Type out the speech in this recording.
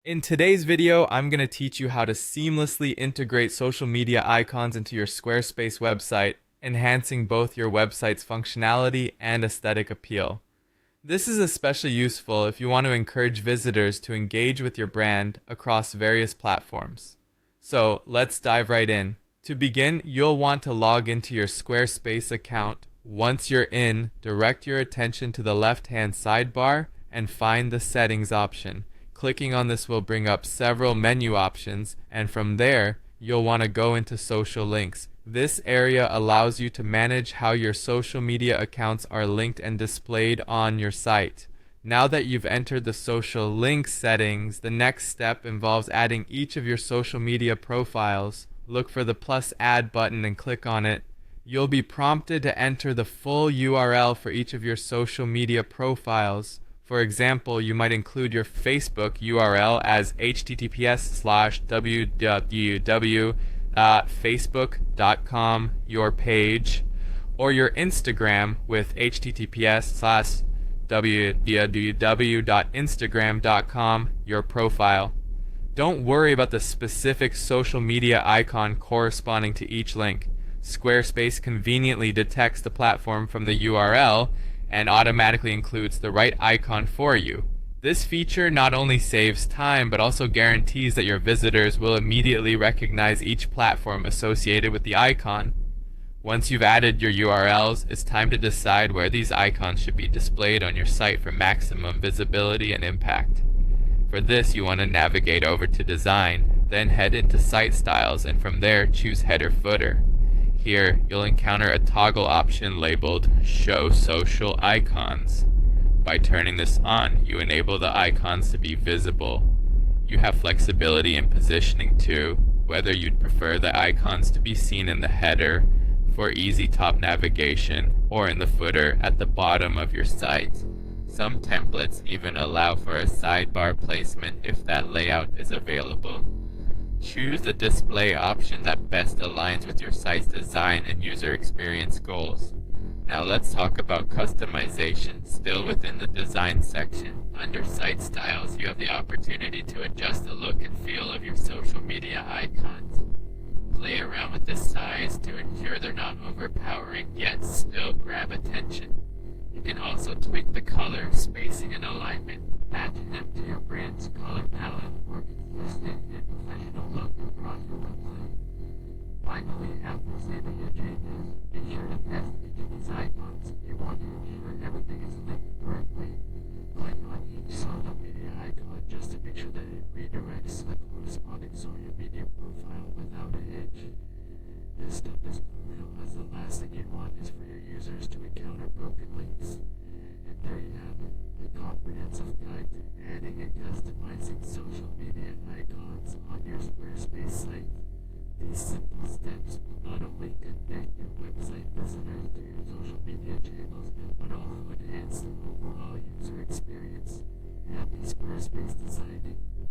In today's video, I'm going to teach you how to seamlessly integrate social media icons into your Squarespace website, enhancing both your website's functionality and aesthetic appeal. This is especially useful if you want to encourage visitors to engage with your brand across various platforms. So let's dive right in. To begin, you'll want to log into your Squarespace account. Once you're in, direct your attention to the left-hand sidebar and find the Settings option. Clicking on this will bring up several menu options, and from there, you'll want to go into Social Links. This area allows you to manage how your social media accounts are linked and displayed on your site. Now that you've entered the social links settings, the next step involves adding each of your social media profiles. Look for the plus add button and click on it. You'll be prompted to enter the full URL for each of your social media profiles. For example, you might include your Facebook URL as https://www.facebook.com your page, or your Instagram with https://www.instagram.com your profile. Don't worry about the specific social media icon corresponding to each link. Squarespace conveniently detects the platform from the URL and automatically includes the right icon for you. This feature not only saves time, but also guarantees that your visitors will immediately recognize each platform associated with the icon. Once you've added your URLs, it's time to decide where these icons should be displayed on your site for maximum visibility and impact. For this, you want to navigate over to Design, then head into Site Styles, and from there choose Header Footer. Here, you'll encounter a toggle option labeled Show Social Icons. By turning this on, you enable the icons to be visible. You have flexibility in positioning too, whether you'd prefer the icons to be seen in the header for easy top navigation or in the footer at the bottom of your site. Some templates even allow for a sidebar placement if that layout is available. Choose the display option that best aligns with your site's design and user experience goals. Now let's talk about customization. Still within the design section, under Site Styles, you have the opportunity to adjust the look and feel of your social media icons. Play around with the size to ensure they're not overpowering yet still grab attention. You can also tweak the color, spacing, and alignment, matching them to your brand's color palette for consistent and professional look across your website. Finally, after saving your changes, be sure to test each of these icons. You want to ensure everything is linked correctly. Click on each social media icon just to make sure that it redirects the corresponding social media profile without a hitch. This step is crucial, as the last thing you want is for your users to encounter broken links. And there you have it, a comprehensive guide to adding and customizing social media icons on your Squarespace site. These simple steps will not only connect your website visitors to your social media channels, but also enhance the overall user experience. Happy Squarespace designing!